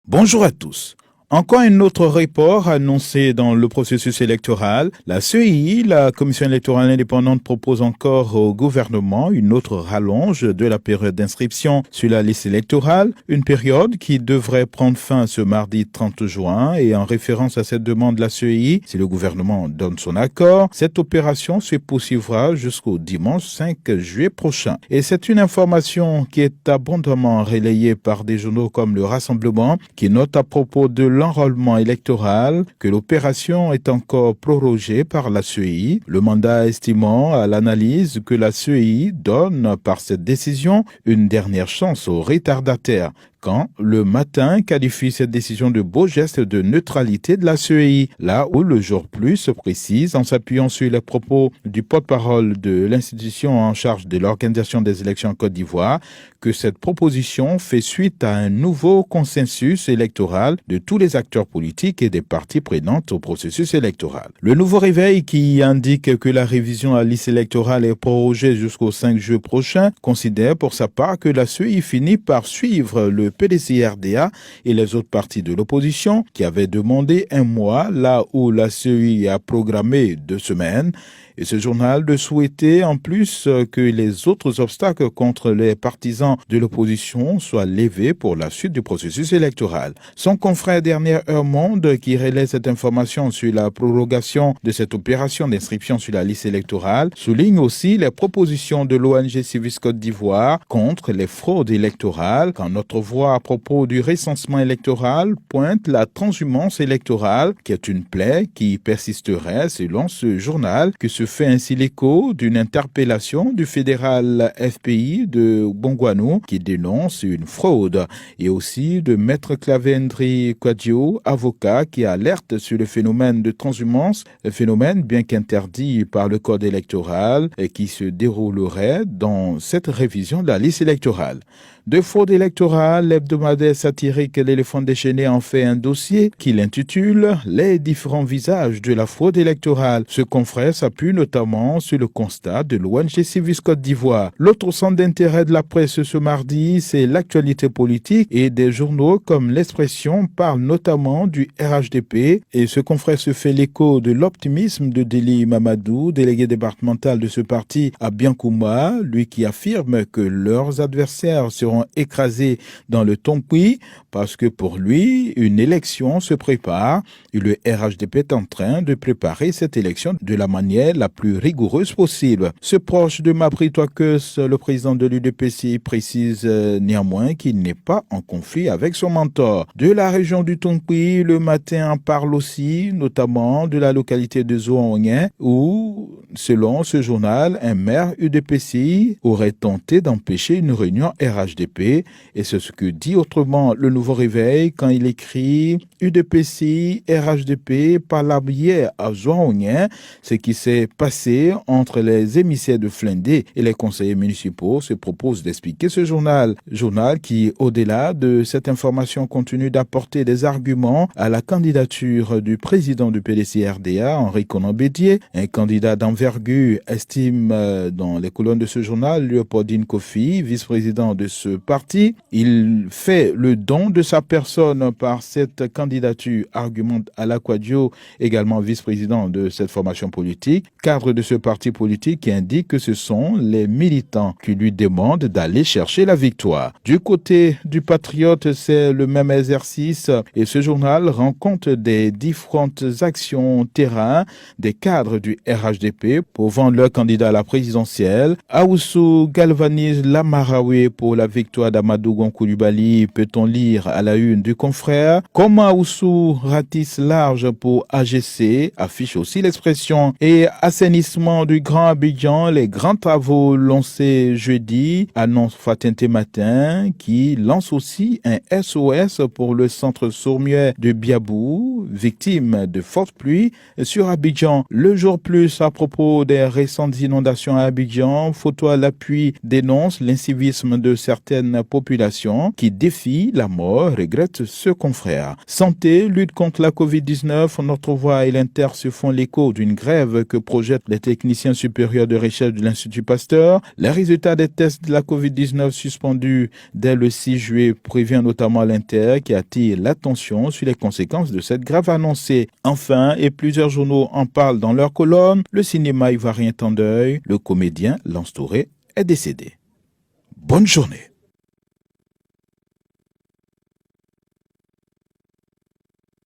Bonjour à tous. Encore un autre report annoncé dans le processus électoral. La CEI, la Commission électorale indépendante, propose encore au gouvernement une autre rallonge de la période d'inscription sur la liste électorale, une période qui devrait prendre fin ce mardi 30 juin. Et en référence à cette demande de la CEI, si le gouvernement donne son accord, cette opération se poursuivra jusqu'au dimanche 5 juillet prochain. Et c'est une information qui est abondamment relayée par des journaux comme Le Rassemblement, qui note à propos de l'enrôlement électoral que l'opération est encore prorogée par la CEI, le mandat estimant à l'analyse que la CEI donne par cette décision une dernière chance aux retardataires. Quand le Matin qualifie cette décision de beau geste de neutralité de la CEI, là où le Jour Plus se précise en s'appuyant sur les propos du porte-parole de l'institution en charge de l'organisation des élections en Côte d'Ivoire, que cette proposition fait suite à un nouveau consensus électoral de tous les acteurs politiques et des parties prenantes au processus électoral. Le nouveau réveil qui indique que la révision à la liste électorale est prorogée jusqu'au 5 juillet prochain considère pour sa part que la CEI finit par suivre le PDC-RDA et les autres partis de l'opposition qui avaient demandé un mois là où la CEI a programmé 2 semaines. Et ce journal de souhaiter en plus que les autres obstacles contre les partisans de l'opposition soient levés pour la suite du processus électoral. Son confrère Dernière Heure Monde, qui relaie cette information sur la prorogation de cette opération d'inscription sur la liste électorale, souligne aussi les propositions de l'ONG Civis Côte d'Ivoire contre les fraudes électorales, quand notre voix à propos du recensement électoral pointe la transhumance électorale, qui est une plaie qui persisterait, selon ce journal, que se fait ainsi l'écho d'une interpellation du fédéral FPI de Bongouanou qui dénonce une fraude, et aussi de Maître Clavendry Kwadjo, avocat, qui alerte sur le phénomène de transhumance, un phénomène bien qu'interdit par le code électoral et qui se déroulerait dans cette révision de la liste électorale. De fraude électorale, l'hebdomadaire satirique L'éléphant déchaîné en fait un dossier qu'il intitule « Les différents visages de la fraude électorale ». Ce confrère s'appuie notamment sur le constat de l'ONG Civis Côte d'Ivoire. L'autre centre d'intérêt de la presse ce mardi, c'est l'actualité politique, et des journaux comme L'Expression parlent notamment du RHDP, et ce confrère se fait l'écho de l'optimisme de Deli Mamadou, délégué départemental de ce parti à Biankouma, lui qui affirme que leurs adversaires seront écrasés dans le Tonkui parce que pour lui, une élection se prépare et le RHDP est en train de préparer cette élection de la manière la plus rigoureuse possible. Ce proche de Mabry Touakeus, le président de l'UDPC, précise néanmoins qu'il n'est pas en conflit avec son mentor. De la région du Tonkui, le Matin en parle aussi, notamment de la localité de Zouangien où, selon ce journal, un maire UDPC aurait tenté d'empêcher une réunion RHDP. Et c'est ce que dit autrement le Nouveau Réveil quand il écrit UDPC, RHDP parlaient hier à Zouangien, ce qui s'est passé entre les émissaires de Flindé et les conseillers municipaux se propose d'expliquer ce journal. Journal qui, au-delà de cette information, continue d'apporter des arguments à la candidature du président du PDC-RDA, Henri Konan Bédié, un candidat d'envergure, estime dans les colonnes de ce journal Léopoldine Kofi, vice-président de ce parti. Il fait le don de sa personne par cette candidature, argumente Ala Kwadjo, également vice-président de cette formation politique, cadre de ce parti politique, qui indique que ce sont les militants qui lui demandent d'aller chercher la victoire. Du côté du Patriote, c'est le même exercice et ce journal rend compte des différentes actions terrain des cadres du RHDP pour vendre leur candidat à la présidentielle. Aoussou galvanise la Maraoué pour la victoire d'Amadou Gon Coulibaly, peut-on lire à la une du confrère. Comment Aoussou ratisse large pour AGC, affiche aussi l'expression. Et assainissement du Grand Abidjan, les grands travaux lancés jeudi, annonce Fatente Matin, qui lance aussi un SOS pour le centre sourd-muet de Biabou, victime de fortes pluies sur Abidjan. Le Jour Plus à propos des récentes inondations à Abidjan, photo à l'appui dénonce l'incivisme de certains certaines populations qui défient la mort, regrette ce confrère. Santé, lutte contre la COVID-19, Notre Voix et l'Inter se font l'écho d'une grève que projettent les techniciens supérieurs de recherche de l'Institut Pasteur. Les résultats des tests de la COVID-19 suspendus dès le 6 juillet prévient notamment l'Inter qui attire l'attention sur les conséquences de cette grève annoncée. Enfin, et plusieurs journaux en parlent dans leurs colonnes, le cinéma ivoirien Tendeuil, le comédien Lance Touré est décédé. Bonne journée.